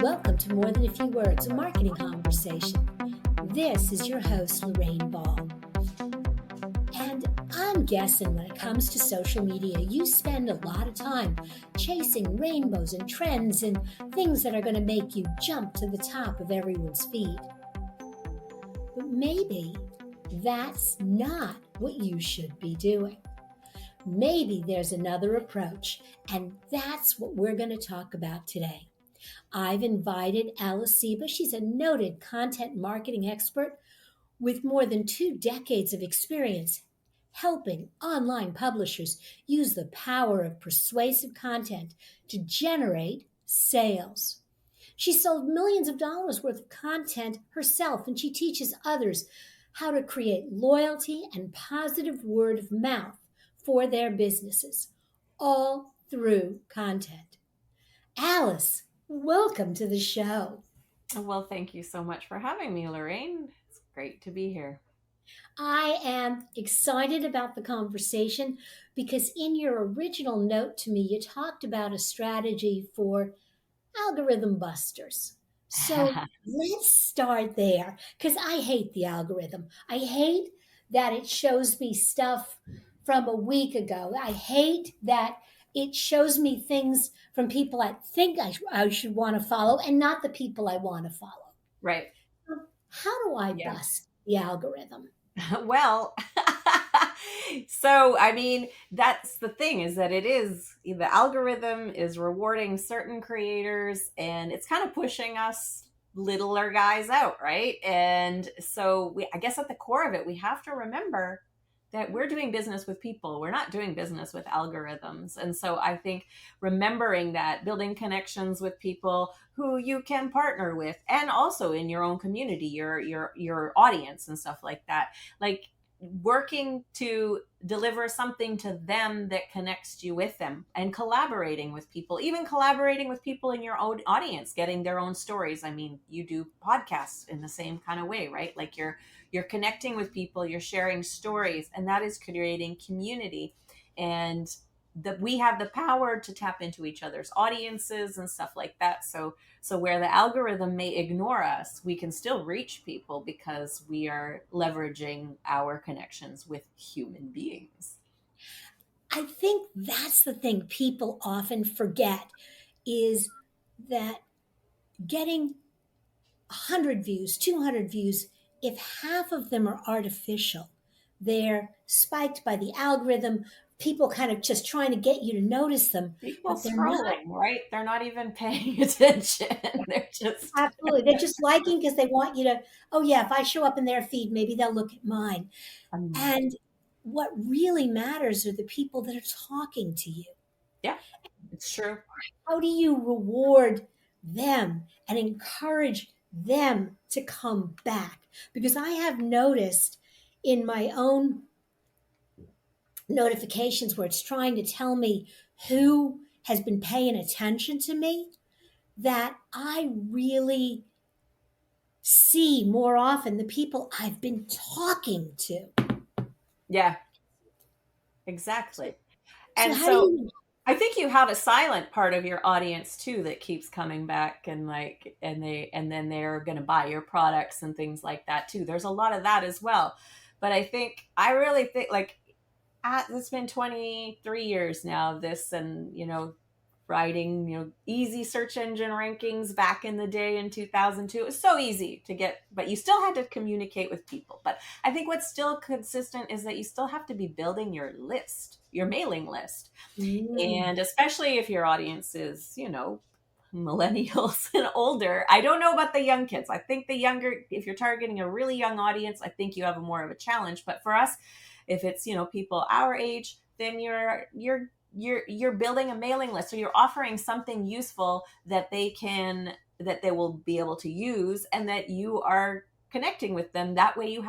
Welcome to More Than a Few Words, a marketing conversation. This is your host, Lorraine Ball. And I'm guessing when it comes to social media, you spend a lot of time chasing rainbows and trends and things that are going to make you jump to the top of everyone's feed. But maybe that's not what you should be doing. Maybe there's another approach, and that's what we're going to talk about today. I've invited Alice Seba. She's a noted content marketing expert with more than 2 decades of experience helping online publishers use the power of persuasive content to generate sales. She sold millions of dollars worth of content herself, and she teaches others how to create loyalty and positive word of mouth for their businesses, all through content. Alice, welcome to the show. Well, thank you so much for having me, Lorraine. It's great to be here. I am excited about the conversation because in your original note to me, you talked about a strategy for algorithm busters. So let's start there because I hate the algorithm. I hate that it shows me stuff from a week ago. I hate that it shows me things from people I think I should want to follow and not the people I want to follow. Right. So how do I bust the algorithm? Well, so, I mean, that's the thing is that the algorithm is rewarding certain creators and it's kind of pushing us littler guys out, right? And so I guess at the core of it, we have to remember that we're doing business with people. We're not doing business with algorithms. And so I think remembering that, building connections with people who you can partner with, and also in your own community, your audience and stuff like that, like working to deliver something to them that connects you with them, and collaborating with people, even collaborating with people in your own audience, getting their own stories. I mean, you do podcasts in the same kind of way, right? Like you're connecting with people, you're sharing stories, and that is creating community. And that we have the power to tap into each other's audiences and stuff like that. So where the algorithm may ignore us, we can still reach people because we are leveraging our connections with human beings. I think that's the thing people often forget is that getting 100 views, 200 views, if half of them are artificial, they're spiked by the algorithm, people kind of just trying to get you to notice them. People But they're scrolling, not. right? They're not even paying attention. They're just Absolutely. They're just liking because they want you to, oh, yeah, if I show up in their feed, maybe they'll look at mine. And what really matters are the people that are talking to you. Yeah, it's true. How do you reward them and encourage them to come back? Because I have noticed in my own notifications where it's trying to tell me who has been paying attention to me that I really see more often the people I've been talking to. Yeah, exactly. So And how do so you I think you have a silent part of your audience too that keeps coming back, and then they're going to buy your products and things like that too. There's a lot of that as well. But I really think like it's been 23 years now of this, and writing, easy search engine rankings back in the day in 2002. It was so easy to get, but you still had to communicate with people. But I think what's still consistent is that you still have to be building your list, your mailing list. And especially if your audience is, millennials and older. I don't know about the young kids. I think if you're targeting a really young audience, I think you have more of a challenge. But for us, if it's, people our age, then you're building a mailing list. So you're offering something useful that they will be able to use, and that you are connecting with them. That way you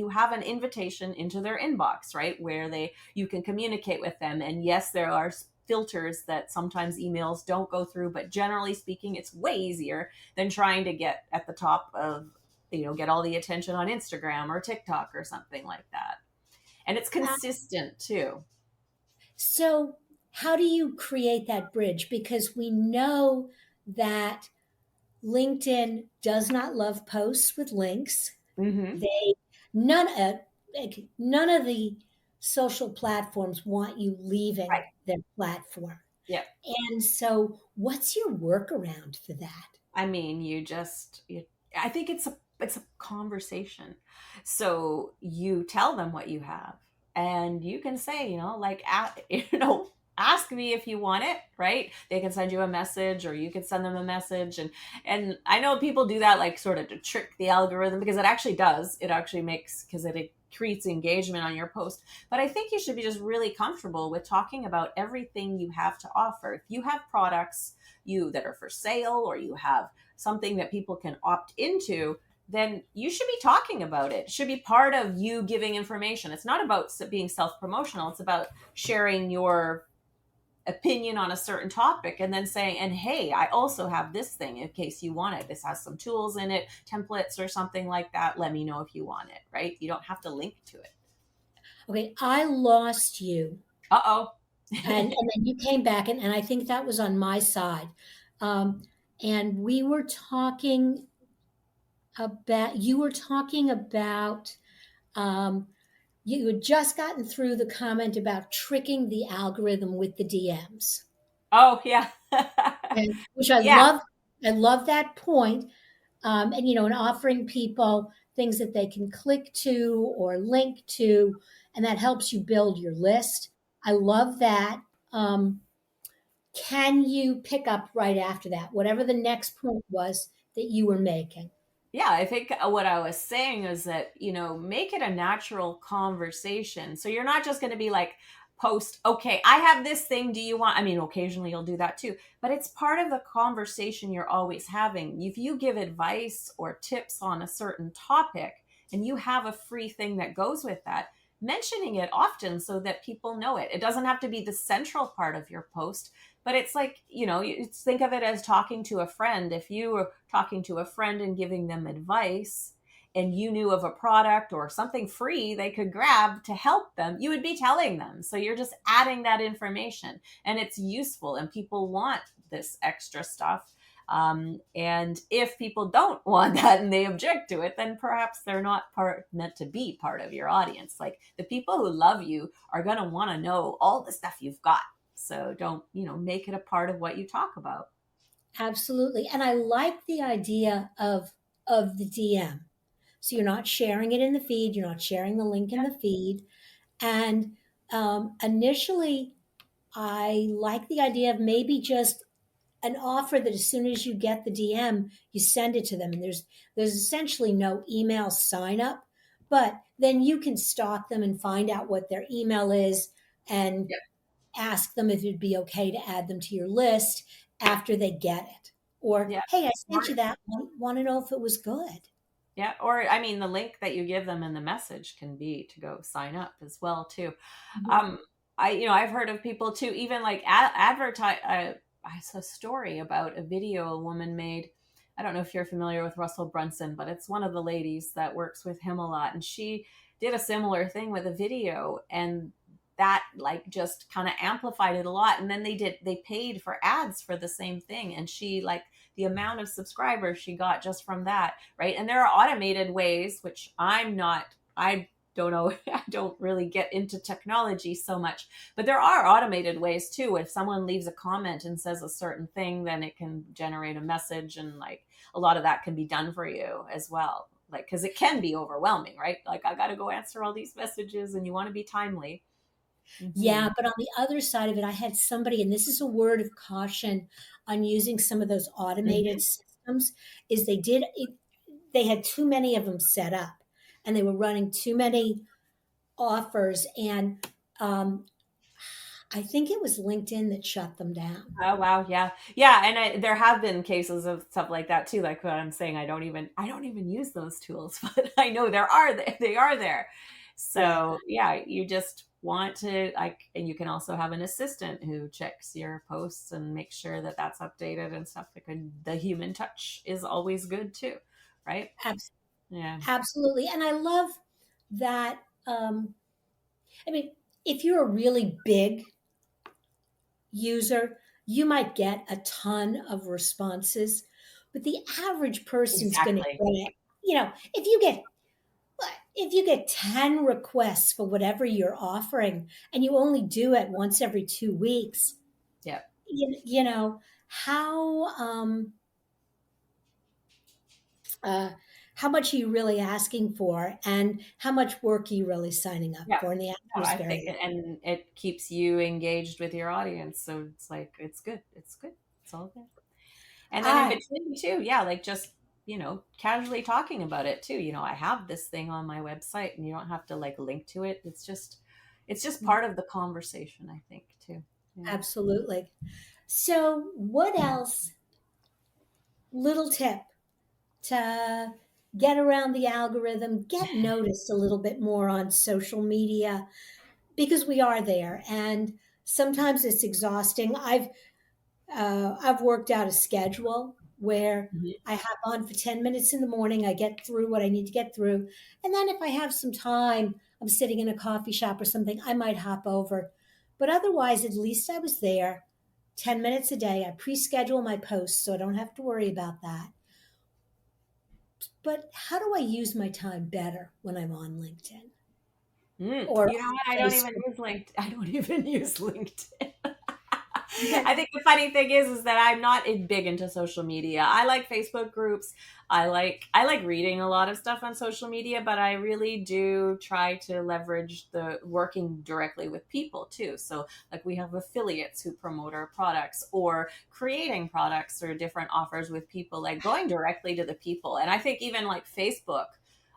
have an invitation into their inbox, right? Where you can communicate with them. And yes, there are filters that sometimes emails don't go through, but generally speaking, it's way easier than trying to get at the top of, get all the attention on Instagram or TikTok or something like that. And it's consistent too. So how do you create that bridge? Because we know that LinkedIn does not love posts with links. Mm-hmm. They none of none of the social platforms want you leaving Right. their platform. Yeah. And so, what's your workaround for that? I mean, I think it's a conversation. So you tell them what you have, and you can say, like, ask me if you want it, right? They can send you a message, or you can send them a message, and I know people do that, like, sort of to trick the algorithm, because it actually does. It actually makes, because it creates engagement on your post. But I think you should be just really comfortable with talking about everything you have to offer. If you have products that are for sale, or you have something that people can opt into, then you should be talking about it. It should be part of you giving information. It's not about being self-promotional. It's about sharing your opinion on a certain topic, and then saying, and hey, I also have this thing in case you want it. This has some tools in it, templates or something like that. Let me know if you want it, right? You don't have to link to it. Okay, I lost you, Uh-oh. and then you came back, and I think that was on my side. Um, and we were talking about, you were talking about, um, you had just gotten through the comment about tricking the algorithm with the DMs, Oh, yeah. and, which I Yeah. love. I love that point. And and offering people things that they can click to or link to, and that helps you build your list. I love that. Um, can you pick up right after that, whatever the next point was that you were making? Yeah, I think what I was saying is that, make it a natural conversation. So you're not just going to be like, post, okay, I have this thing. Do you want? I mean, occasionally you'll do that too, but it's part of the conversation you're always having. If you give advice or tips on a certain topic, and you have a free thing that goes with that, mentioning it often so that people know it. It doesn't have to be the central part of your post, but it's like, you think of it as talking to a friend. If you were talking to a friend and giving them advice, and you knew of a product or something free they could grab to help them, you would be telling them. So you're just adding that information, and it's useful, and people want this extra stuff. And if people don't want that and they object to it, then perhaps they're not meant to be part of your audience. Like, the people who love you are going to want to know all the stuff you've got. So don't, make it a part of what you talk about. Absolutely. And I like the idea of the DM. So you're not sharing it in the feed, you're not sharing the link in the feed. And initially, I like the idea of maybe just an offer that as soon as you get the DM, you send it to them. And there's essentially no email sign up, but then you can stalk them and find out what their email is, and Yep. ask them if it'd be okay to add them to your list after they get it. Or, Yeah. hey, I sent Smart. you that. Want to know if it was good. Yeah. Or, I mean, the link that you give them in the message can be to go sign up as well, too. Mhm. Um, I've heard of people too, even like advertise. I saw a story about a video a woman made. I don't know if you're familiar with Russell Brunson, but it's one of the ladies that works with him a lot. And she did a similar thing with a video, and that, like, just kind of amplified it a lot. And then they paid for ads for the same thing. And she, like, the amount of subscribers she got just from that, right? And there are automated ways, which I don't know. I don't really get into technology so much, but there are automated ways too. If someone leaves a comment and says a certain thing, then it can generate a message, and, like, a lot of that can be done for you as well. Like, because it can be overwhelming, right? Like, I got to go answer all these messages, and you want to be timely. Mm-hmm. Yeah, but on the other side of it, I had somebody, and this is a word of caution on using some of those Mm-hmm. automated systems, is they had too many of them set up, and they were running too many offers. And um, I think it was LinkedIn that shut them down. Oh, wow, yeah, yeah, and there have been cases of stuff like that too. Like what I'm saying, I don't even use those tools, but I know they are there. Yeah, So yeah, you just want to, like, and you can also have an assistant who checks your posts and makes sure that that's updated and stuff. Because the human touch is always good too, right? abs- Yeah. absolutely. And I love that. I mean, if you're a really big user, you might get a ton of responses. but the average person's going to Exactly. get it. You know, if you get 10 requests for whatever you're offering and you only do it once every 2 weeks, Yeah. you know, uh, how much are you really asking for and how much work are you really signing up Yeah. for? And the No, answer is I think very. and it keeps you engaged with your audience. So it's like it's good. It's good. It's all good. And then in I between too, yeah, like just, casually talking about it too. I have this thing on my website and you don't have to like link to it. It's just part of the conversation, I think, too. Yeah. Absolutely. So, what else? Little tip to get around the algorithm, get noticed a little bit more on social media because we are there, and sometimes it's exhausting. I've worked out a schedule where Mhm. I hop on for 10 minutes in the morning. I get through what I need to get through. And then if I have some time, I'm sitting in a coffee shop or something, I might hop over. But otherwise, at least I was there 10 minutes a day. I pre schedule my posts so I don't have to worry about that. But how do I use my time better when I'm on LinkedIn or You know what? I on don't even Facebook? use LinkedIn. I don't even use LinkedIn. Okay. I think the funny thing is that I'm not big into social media. I like Facebook groups. I like reading a lot of stuff on social media, but I really do try to leverage the working directly with people too. So like we have affiliates who promote our products or creating products or different offers with people, like going directly to the people. And I think even like Facebook,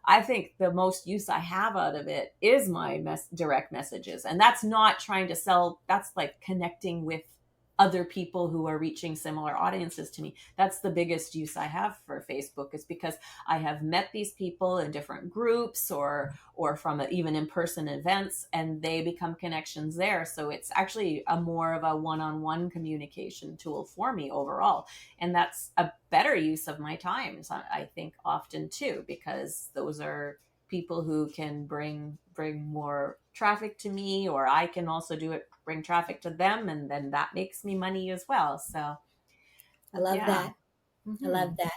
I think the most use I have out of it is my direct messages. And that's not trying to sell, that's like connecting with other people who are reaching similar audiences to me. That's the biggest use I have for Facebook, is because I have met these people in different groups or from even in-person events, and they become connections there. So it's actually a more of a one-on-one communication tool for me overall. And that's a better use of my time, I think, often too, because those are people who can bring more traffic to me, or I can also bring traffic to them, and then that makes me money as well. So I love yeah. that. I Hmm. love that.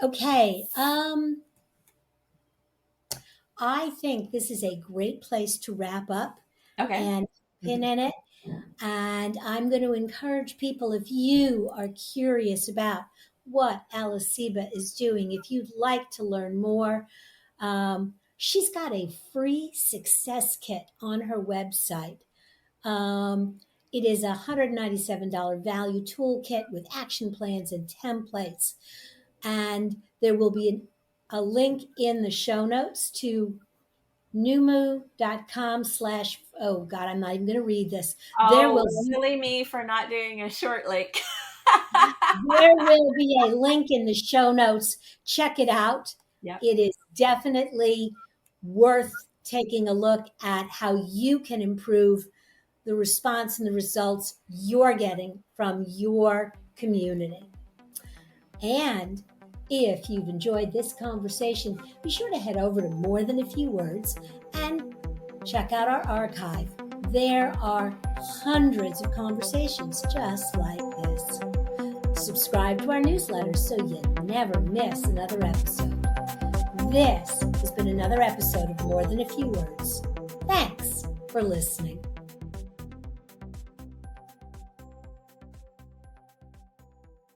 Okay. I think this is a great place to wrap up Okay. and pin in it. And I'm going to encourage people, if you are curious about what Alice Seba is doing, if you'd like to learn more, she's got a free success kit on her website. It is a $197 value toolkit with action plans and templates. And there will be a link in the show notes to numu.com/ oh God, I'm not even going to read this. There Oh, will silly me for not doing a short link. there will be a link in the show notes. Check it out. Yep. It is definitely worth taking a look at how you can improve the response and the results you're getting from your community. And if you've enjoyed this conversation, be sure to head over to More Than a Few Words and check out our archive. There are hundreds of conversations just like this. Subscribe to our newsletter so you never miss another episode. This has been another episode of More Than a Few Words. Thanks for listening.